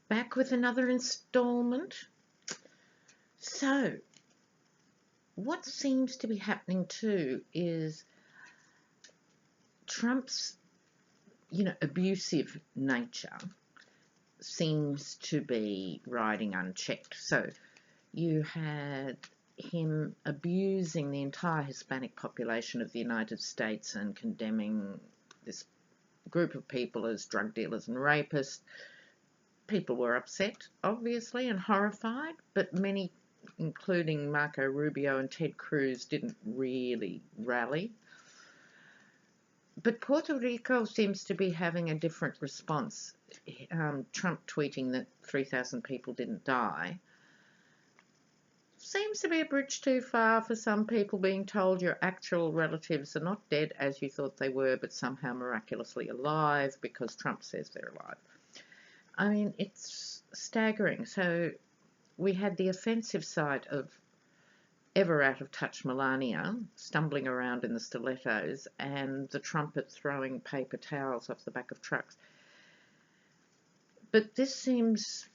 back with another installment. So, what seems to be happening too is Trump's, abusive nature seems to be riding unchecked. So, you had him abusing the entire Hispanic population of the United States and condemning this group of people as drug dealers and rapists. People were upset, obviously, and horrified, but many, including Marco Rubio and Ted Cruz, didn't really rally. But Puerto Rico seems to be having a different response. Trump tweeting that 3,000 people didn't die seems to be a bridge too far for some people, being told your actual relatives are not dead as you thought they were, but somehow miraculously alive because Trump says they're alive. I mean, it's staggering. So we had the offensive side of ever out-of-touch Melania stumbling around in the stilettos and the trumpet throwing paper towels off the back of trucks. But this seems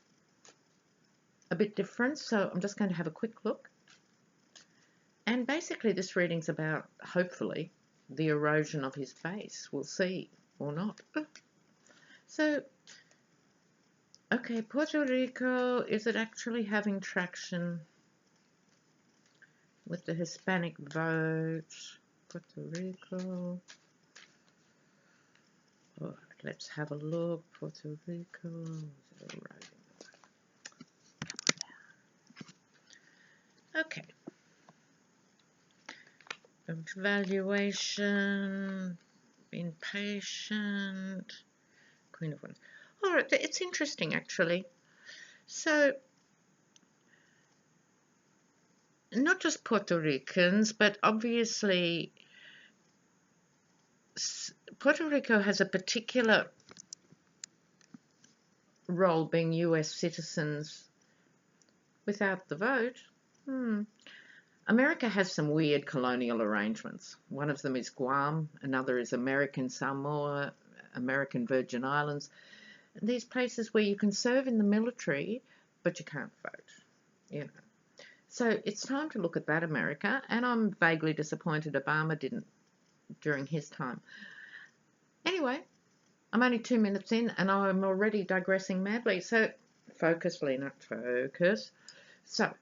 a bit different, so I'm just going to have a quick look. And basically this reading's about, hopefully, the erosion of his base. We'll see, or not. So, okay, Puerto Rico, is it actually having traction with the Hispanic vote? Puerto Rico. All right, let's have a look. Puerto Rico, is it eroding? Okay. Evaluation, being patient, Queen of Wands. All right, it's interesting actually. So, not just Puerto Ricans, but obviously Puerto Rico has a particular role being US citizens without the vote. America has some weird colonial arrangements. One of them is Guam, another is American Samoa, American Virgin Islands. These places where you can serve in the military, but you can't vote, So it's time to look at that America, and I'm vaguely disappointed Obama didn't during his time. Anyway, I'm only 2 minutes in, and I'm already digressing madly. So focus, Lena, focus. So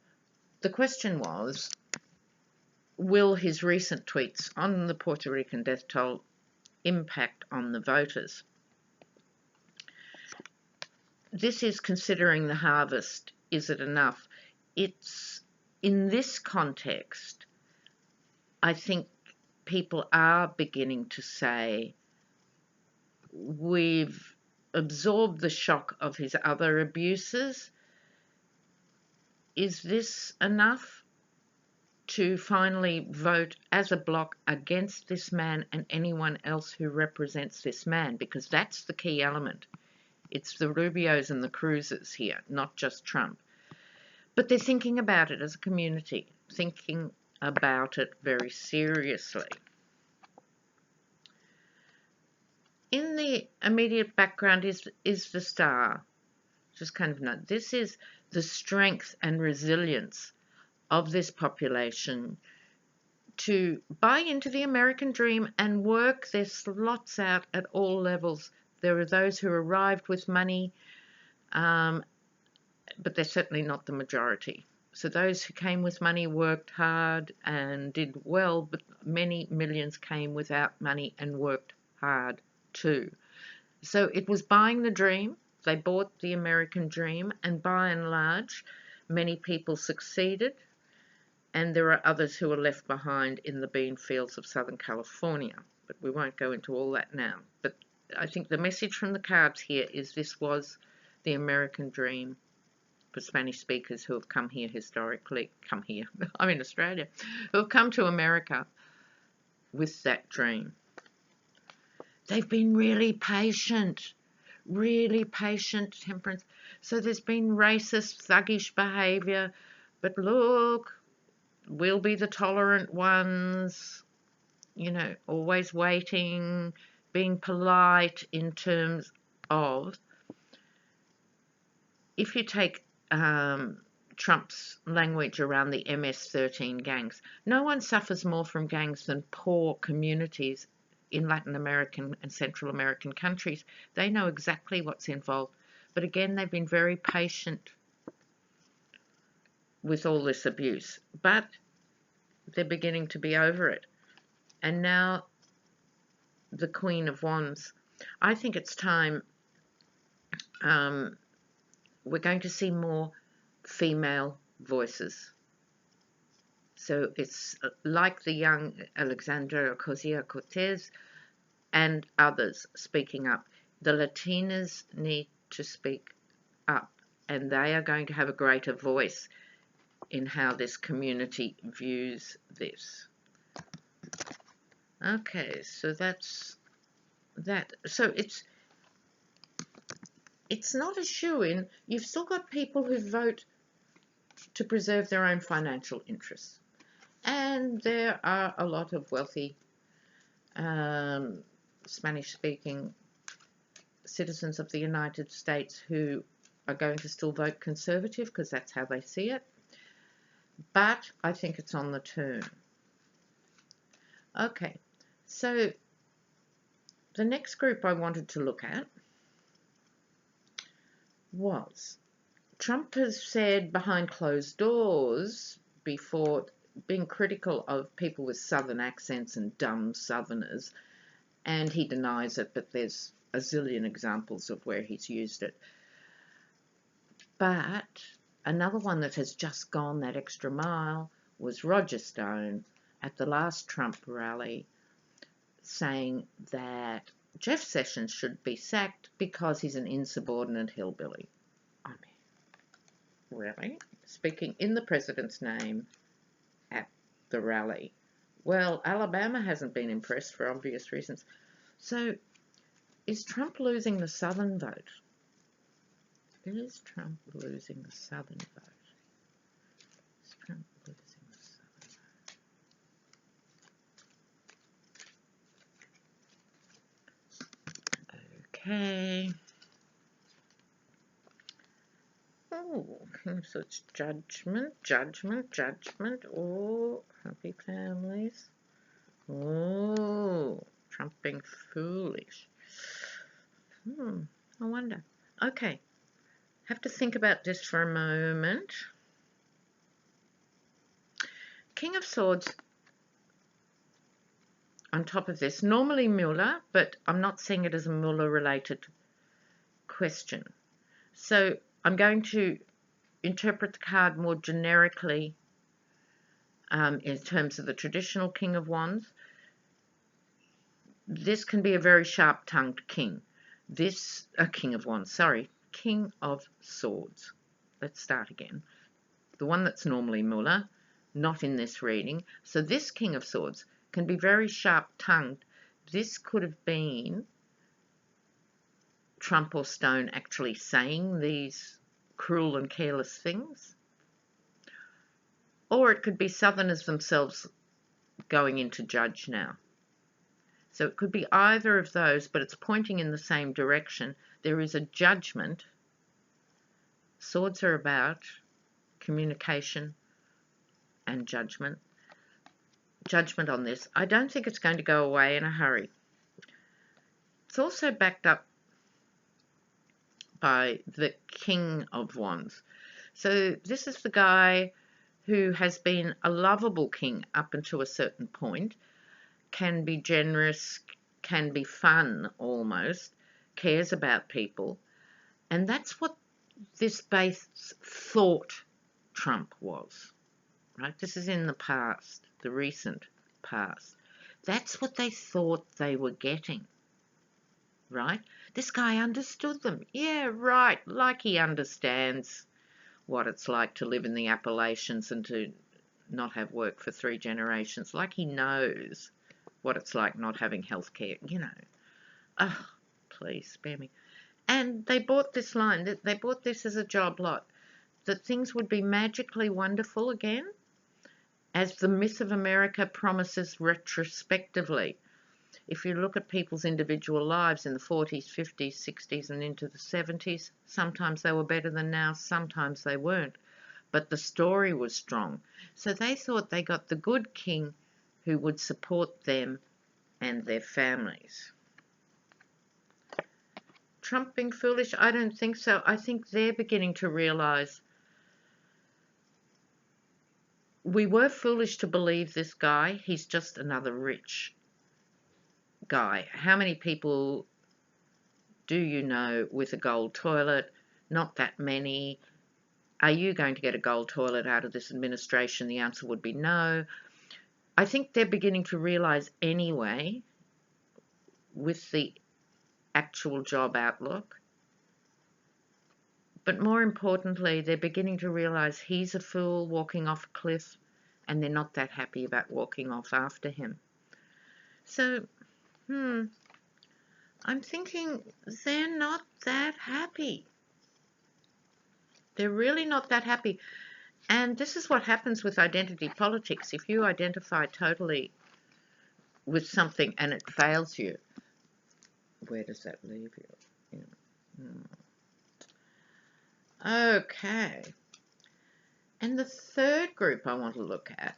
the question was, will his recent tweets on the Puerto Rican death toll impact on the voters? This is considering the harvest. Is it enough? It's in this context, I think people are beginning to say, we've absorbed the shock of his other abuses. Is this enough to finally vote as a bloc against this man and anyone else who represents this man? Because that's the key element. It's the Rubios and the Cruzes here, not just Trump. But they're thinking about it as a community, thinking about it very seriously. In the immediate background is the star. Just kind of note, this is the strength and resilience of this population to buy into the American dream and work their slots out at all levels. There are those who arrived with money, but they're certainly not the majority. So those who came with money worked hard and did well, but many millions came without money and worked hard too. So it was buying the dream. They bought the American dream, and by and large, many people succeeded, and there are others who are left behind in the bean fields of Southern California. But we won't go into all that now. But I think the message from the cards here is this was the American dream for Spanish speakers who have come here historically, I'm in Australia, who have come to America with that dream. They've been really patient, Temperance. So there's been racist, thuggish behaviour, but look, we'll be the tolerant ones, always waiting, being polite in terms of if you take Trump's language around the MS-13 gangs, no one suffers more from gangs than poor communities in Latin American and Central American countries. They know exactly what's involved. But again, they've been very patient with all this abuse. But they're beginning to be over it. And now the Queen of Wands. I think it's time we're going to see more female voices. So it's like the young Alexandra Ocasio-Cortez and others speaking up. The Latinas need to speak up, and they are going to have a greater voice in how this community views this. Okay, so that's that. So it's not a shoo-in. You've still got people who vote to preserve their own financial interests. And there are a lot of wealthy Spanish-speaking citizens of the United States who are going to still vote Conservative because that's how they see it. But I think it's on the turn. Okay, so the next group I wanted to look at was Trump has said behind closed doors before, being critical of people with southern accents and dumb southerners, and he denies it, but there's a zillion examples of where he's used it. But another one that has just gone that extra mile was Roger Stone at the last Trump rally saying that Jeff Sessions should be sacked because he's an insubordinate hillbilly. I mean, really? Speaking in the president's name at the rally. Well, Alabama hasn't been impressed for obvious reasons. So, is Trump losing the southern vote? Is Trump losing the southern vote? Is Trump losing the southern vote? Okay. Oh, so it's judgment. Oh, happy families. Oh, Trump being foolish. I wonder. Okay. Have to think about this for a moment. King of Swords on top of this. Normally Mueller, but I'm not seeing it as a Mueller-related question. So I'm going to interpret the card more generically in terms of the traditional King of Wands. This can be a very sharp-tongued king. King of Wands, sorry. King of Swords. Let's start again. The one that's normally Mueller, not in this reading. So this King of Swords can be very sharp-tongued. This could have been Trump or Stone actually saying these cruel and careless things. Or it could be Southerners themselves going into judge now. So it could be either of those, but it's pointing in the same direction. There is a judgment. Swords are about communication and judgment. Judgment on this. I don't think it's going to go away in a hurry. It's also backed up by the King of Wands. So this is the guy who has been a lovable king up until a certain point, can be generous, can be fun almost, cares about people. And that's what this base thought Trump was, right? This is in the past, the recent past. That's what they thought they were getting, right? This guy understood them. Yeah, right, like he understands what it's like to live in the Appalachians and to not have work for 3 generations, like he knows what it's like not having health care, you know. Oh, please, spare me. And they bought this line, they bought this as a job lot, that things would be magically wonderful again, as the myth of America promises retrospectively. if you look at people's individual lives in the 40s, 50s, 60s, and into the 70s, sometimes they were better than now, sometimes they weren't. But the story was strong. So they thought they got the good king who would support them and their families. Trump being foolish? I don't think so. I think they're beginning to realise we were foolish to believe this guy. He's just another rich guy. How many people do you know with a gold toilet? Not that many. Are you going to get a gold toilet out of this administration? The answer would be no. I think they're beginning to realise anyway, with the actual job outlook, but more importantly, they're beginning to realise he's a fool walking off a cliff, and they're not that happy about walking off after him. So, I'm thinking they're not that happy. They're really not that happy. And this is what happens with identity politics. If you identify totally with something and it fails you, where does that leave you? Okay. And the third group I want to look at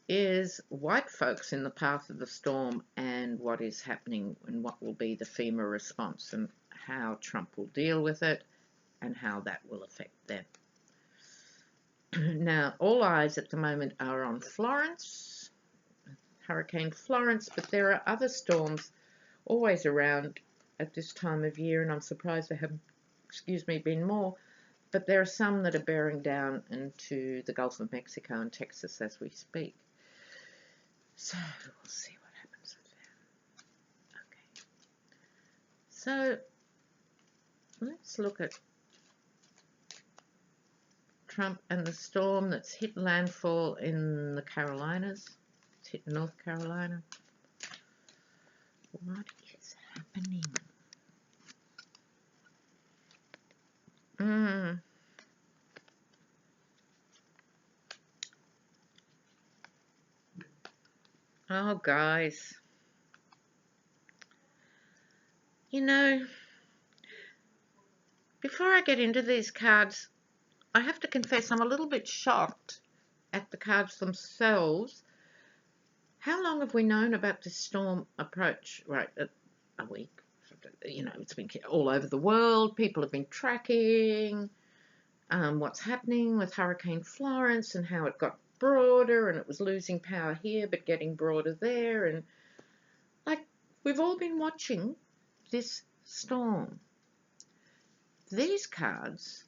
is white folks in the path of the storm and what is happening and what will be the FEMA response and how Trump will deal with it and how that will affect them. Now, all eyes at the moment are on Florence, Hurricane Florence, but there are other storms always around at this time of year, and I'm surprised there haven't, been more, but there are some that are bearing down into the Gulf of Mexico and Texas as we speak. So we'll see what happens with that. Okay. So let's look at Trump and the storm that's hit landfall in the Carolinas. It's hit North Carolina. What is happening? Oh, guys. You know, before I get into these cards, I have to confess I'm a little bit shocked at the cards themselves. How long have we known about this storm approach? Right, a week. You know, it's been all over the world. People have been tracking what's happening with Hurricane Florence and how it got broader and it was losing power here but getting broader there. And, like, we've all been watching this storm. These cards,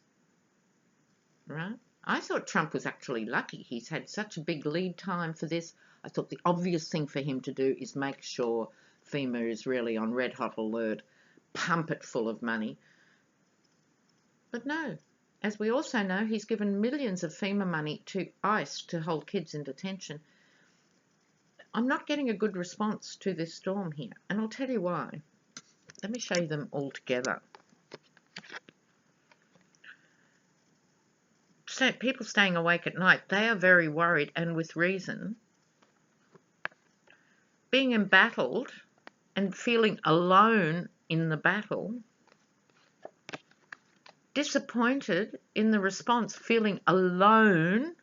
right? I thought Trump was actually lucky. He's had such a big lead time for this. I thought the obvious thing for him to do is make sure FEMA is really on red hot alert, pump it full of money. But no, as we also know, he's given millions of FEMA money to ICE to hold kids in detention. I'm not getting a good response to this storm here, and I'll tell you why. Let me show you them all together. So people staying awake at night, they are very worried, and with reason. Being embattled and feeling alone in the battle, disappointed in the response, feeling alone,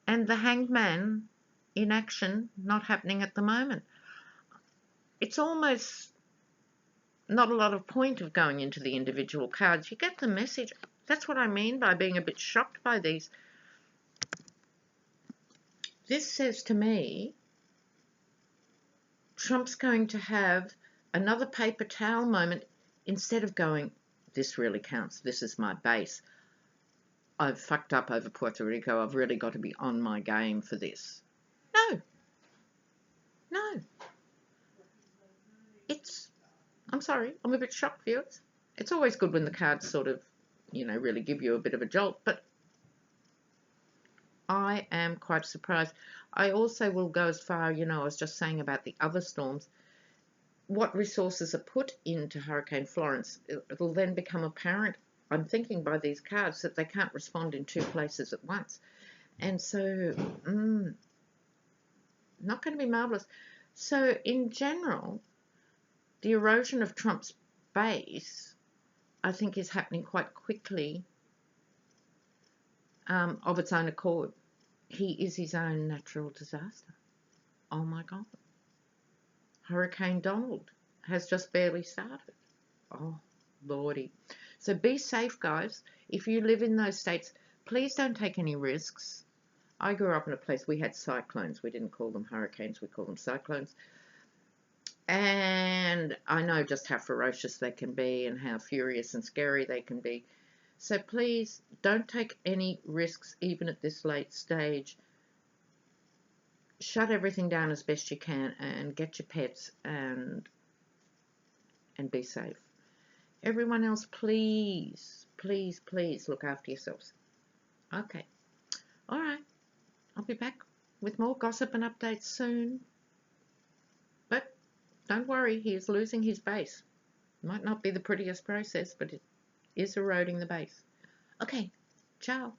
and the hangman in action not happening at the moment. It's almost not a lot of point of going into the individual cards. You get the message. That's what I mean by being a bit shocked by these. This says to me, Trump's going to have another paper towel moment instead of going, this really counts, this is my base. I've fucked up over Puerto Rico, I've really got to be on my game for this. No. I'm sorry, I'm a bit shocked, viewers. It's always good when the cards sort of, really give you a bit of a jolt, but I am quite surprised. I also will go as far, I was just saying about the other storms, what resources are put into Hurricane Florence, it'll then become apparent, I'm thinking by these cards, that they can't respond in two places at once. And so, not going to be marvellous. So in general, the erosion of Trump's base, I think, is happening quite quickly of its own accord. He is his own natural disaster. Oh my God. Hurricane Donald has just barely started. Oh, Lordy. So be safe, guys. If you live in those states, please don't take any risks. I grew up in a place we had cyclones. We didn't call them hurricanes, we called them cyclones. And I know just how ferocious they can be and how furious and scary they can be. So please don't take any risks, even at this late stage. Shut everything down as best you can and get your pets and be safe. Everyone else, please, please, please look after yourselves. Okay. All right. I'll be back with more gossip and updates soon. But don't worry, he is losing his base. Might not be the prettiest process, but it is eroding the base. Okay. Ciao.